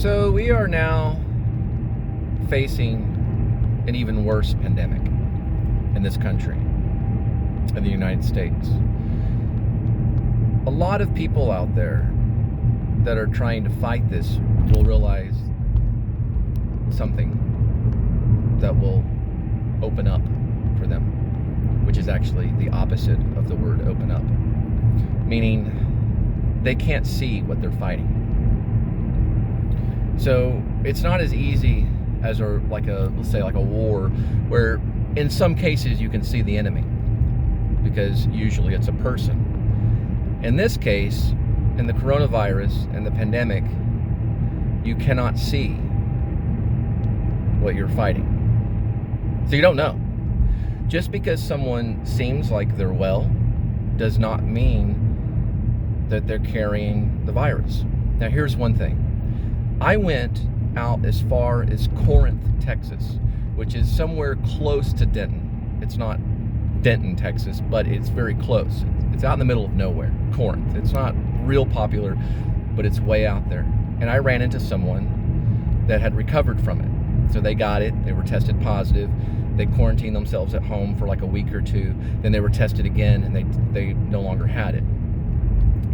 So we are now facing an even worse pandemic in this country, in the United States. A lot of people out there that are trying to fight this will realize something that will open up for them, which is actually the opposite of the word open up, meaning they can't see what they're fighting. So it's not as easy as let's say a war, where in some cases you can see the enemy because usually it's a person. In this case, in the coronavirus and the pandemic, you cannot see what you're fighting. So you don't know. Just because someone seems like they're well does not mean that they're carrying the virus. Now here's one thing. I went out as far as Corinth, Texas, which is somewhere close to Denton. It's not Denton, Texas, but it's very close. It's out in the middle of nowhere, Corinth. It's not real popular, but it's way out there. And I ran into someone that had recovered from it. So they got it, they were tested positive, they quarantined themselves at home for like a week or two, then they were tested again and they no longer had it.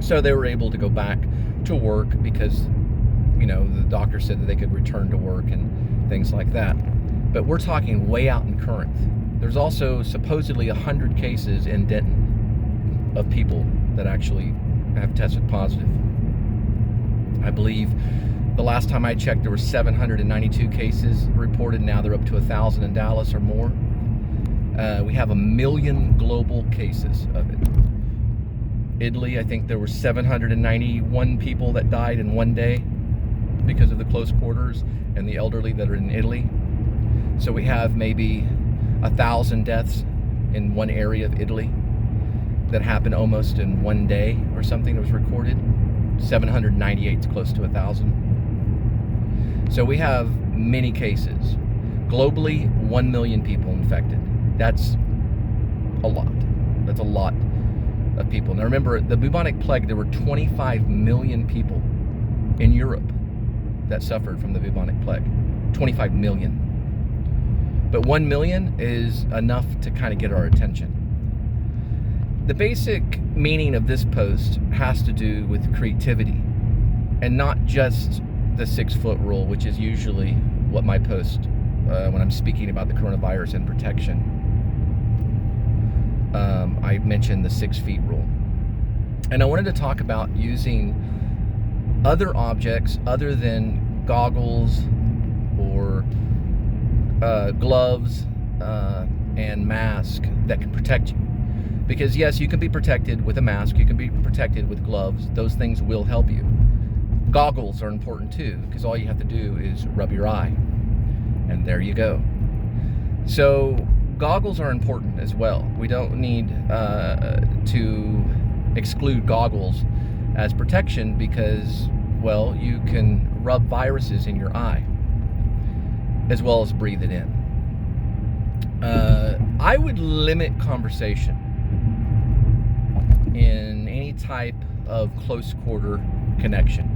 So they were able to go back to work because the doctor said that they could return to work and things like that. But we're talking way out in Corinth. There's also supposedly 100 cases in Denton of people that actually have tested positive. I believe the last time I checked, there were 792 cases reported. Now they're up to 1,000 in Dallas or more. We have 1 million global cases of it. Italy, I think there were 791 people that died in one day because of the close quarters and the elderly that are in Italy. So we have maybe 1,000 deaths in one area of Italy that happened almost in one day or something that was recorded. 798 is close to 1,000. So we have many cases. Globally, 1 million people infected. That's a lot. That's a lot of people. Now remember, the bubonic plague, there were 25 million people in Europe that suffered from the bubonic plague. 25 million. But 1 million is enough to kind of get our attention. The basic meaning of this post has to do with creativity and not just the 6-foot rule, which is usually what my post when I'm speaking about the coronavirus and protection. I mentioned the 6 feet rule. And I wanted to talk about using other objects other than goggles or gloves and mask that can protect you. Because yes, you can be protected with a mask, you can be protected with gloves. Those things will help you. Goggles are important too, because all you have to do is rub your eye, and there you go. So goggles are important as well. We don't need to exclude goggles as protection because, well, you can rub viruses in your eye as well as breathe it in. I would limit conversation in any type of close quarter connection.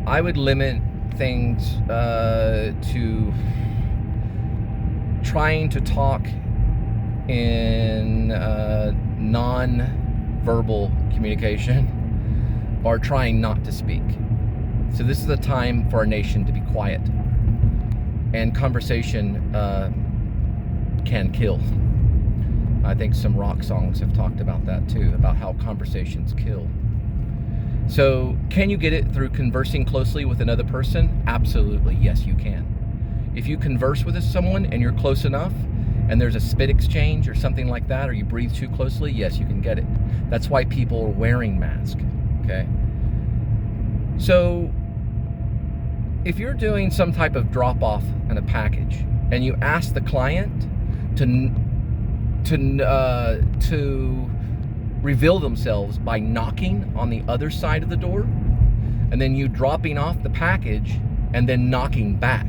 I would limit things to trying to talk in non-verbal communication or trying not to speak. So this is a time for our nation to be quiet. And conversation can kill. I think some rock songs have talked about that too, about how conversations kill. So can you get it through conversing closely with another person? Absolutely, yes you can. If you converse with someone and you're close enough and there's a spit exchange or something like that, or you breathe too closely, yes, you can get it. That's why people are wearing masks, okay? So if you're doing some type of drop-off in a package and you ask the client to reveal themselves by knocking on the other side of the door, and then you dropping off the package and then knocking back.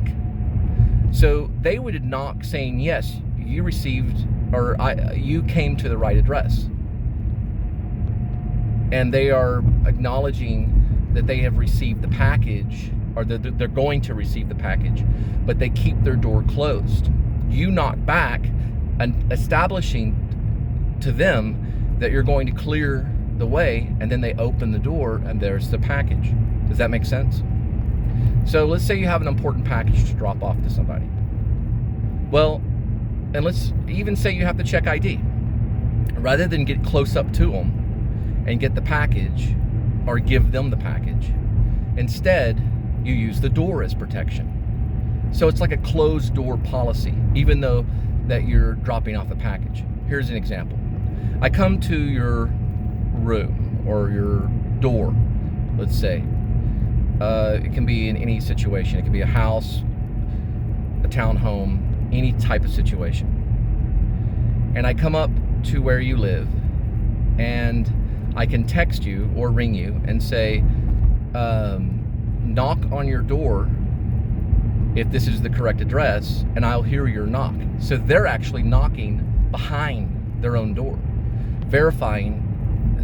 So they would knock saying, yes, you received, or you came to the right address. And they are acknowledging that they have received the package or they're going to receive the package, but they keep their door closed. You knock back and establishing to them that you're going to clear the way, and then they open the door and there's the package. Does that make sense? So let's say you have an important package to drop off to somebody. Well, and let's even say you have to check ID. Rather than get close up to them and get the package or give them the package, instead you use the door as protection. So it's like a closed door policy, even though that you're dropping off the package. Here's an example. I come to your room or your door, let's say. It can be in any situation. It can be a house, a townhome, any type of situation. And I come up to where you live, and I can text you or ring you and say, knock on your door if this is the correct address, and I'll hear your knock. So they're actually knocking behind their own door, verifying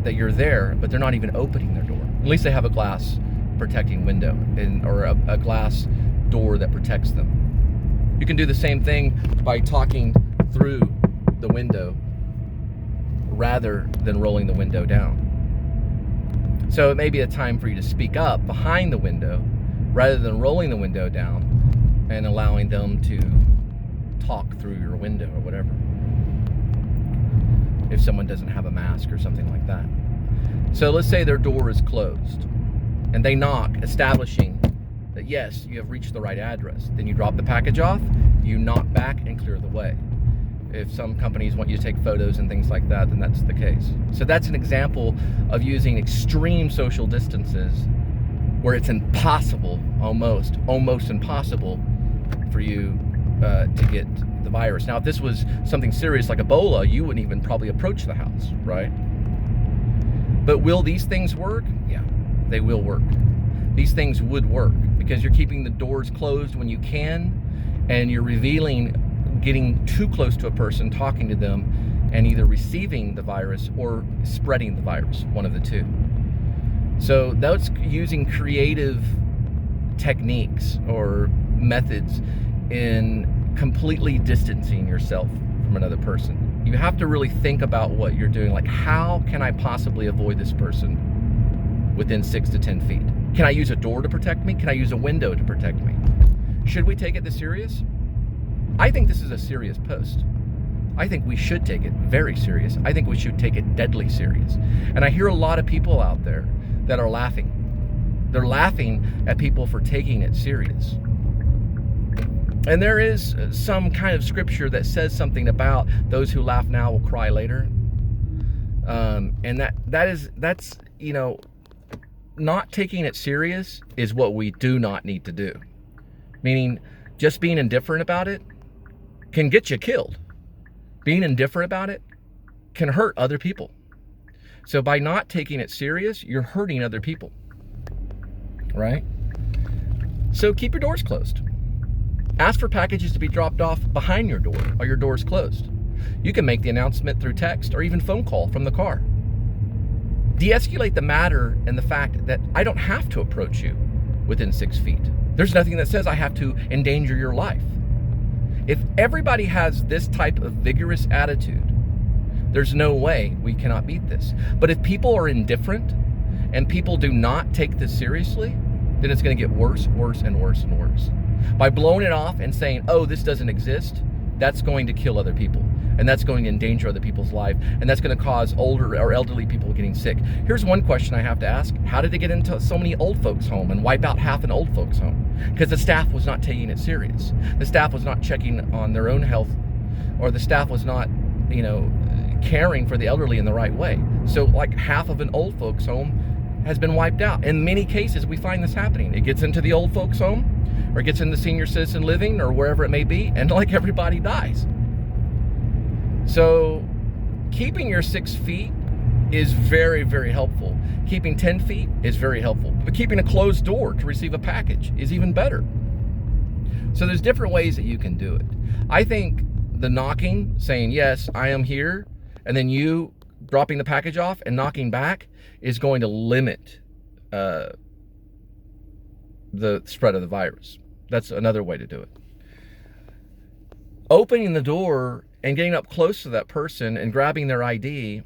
that you're there, but they're not even opening their door. At least they have a glass protecting window or a glass door that protects them. You can do the same thing by talking through the window rather than rolling the window down. So it may be a time for you to speak up behind the window rather than rolling the window down and allowing them to talk through your window or whatever. If someone doesn't have a mask or something like that. So let's say their door is closed and they knock, establishing that yes, you have reached the right address. Then you drop the package off, you knock back and clear the way. If some companies want you to take photos and things like that, then that's the case. So that's an example of using extreme social distances where it's impossible, almost impossible for you to get the virus. Now, if this was something serious like Ebola, you wouldn't even probably approach the house, right? But will these things work? Yeah, they will work. These things would work because you're keeping the doors closed when you can, and you're revealing getting too close to a person, talking to them, and either receiving the virus or spreading the virus, one of the two. So that's using creative techniques or methods in completely distancing yourself from another person. You have to really think about what you're doing. Like, how can I possibly avoid this person within 6 to 10 feet? Can I use a door to protect me? Can I use a window to protect me? Should we take it this serious? I think this is a serious post. I think we should take it very serious. I think we should take it deadly serious. And I hear a lot of people out there that are laughing. They're laughing at people for taking it serious. And there is some kind of scripture that says something about those who laugh now will cry later. And that's not taking it serious is what we do not need to do. Meaning, just being indifferent about it can get you killed. Being indifferent about it can hurt other people. So by not taking it serious, you're hurting other people, right? So keep your doors closed. Ask for packages to be dropped off behind your door or your door's closed. You can make the announcement through text or even phone call from the car. De-escalate the matter and the fact that I don't have to approach you within 6 feet. There's nothing that says I have to endanger your life. If everybody has this type of vigorous attitude, there's no way we cannot beat this. But if people are indifferent and people do not take this seriously, then it's going to get worse, worse, and worse, and worse. By blowing it off and saying, oh, this doesn't exist, that's going to kill other people. And that's going to endanger other people's life. And that's going to cause older or elderly people getting sick. Here's one question I have to ask. How did they get into so many old folks' home and wipe out half an old folks' home? Because the staff was not taking it serious. The staff was not checking on their own health, or the staff was not, caring for the elderly in the right way. So like half of an old folks' home has been wiped out. In many cases, we find this happening. It gets into the old folks' home, or it gets into senior citizen living, or wherever it may be, and like everybody dies. So keeping your 6 feet is very, very helpful. Keeping 10 feet is very helpful. But keeping a closed door to receive a package is even better. So there's different ways that you can do it. I think the knocking, saying, yes, I am here, and then you dropping the package off and knocking back is going to limit the spread of the virus. That's another way to do it. Opening the door and getting up close to that person and grabbing their ID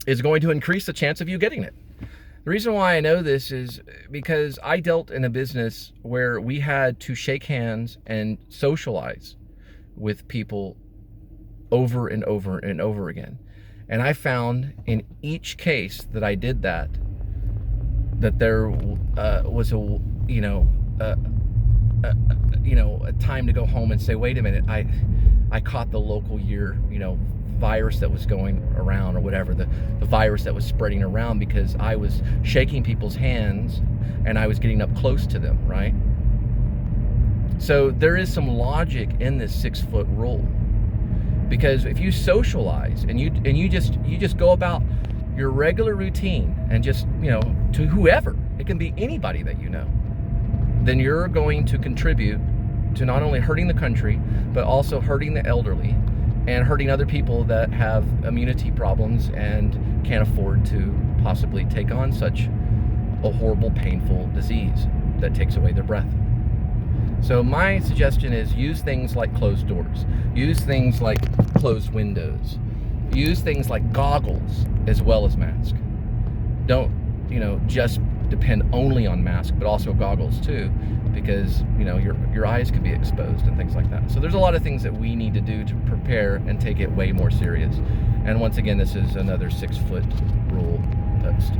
is going to increase the chance of you getting it. The reason why I know this is because I dealt in a business where we had to shake hands and socialize with people over and over and over again. And I found in each case that I did that there was a time to go home and say, wait a minute, I caught the local year, virus that was going around, or whatever, the virus that was spreading around, because I was shaking people's hands and I was getting up close to them, right? So there is some logic in this 6-foot rule, because if you socialize and you just go about your regular routine and just, to whoever, it can be anybody that you know, then you're going to contribute to not only hurting the country, but also hurting the elderly and hurting other people that have immunity problems and can't afford to possibly take on such a horrible, painful disease that takes away their breath. So my suggestion is use things like closed doors, use things like closed windows, use things like goggles as well as masks. Don't, just depend only on masks, but also goggles too, because your eyes could be exposed and things like that. So there's a lot of things that we need to do to prepare and take it way more serious. And once again, this is another 6-foot rule post.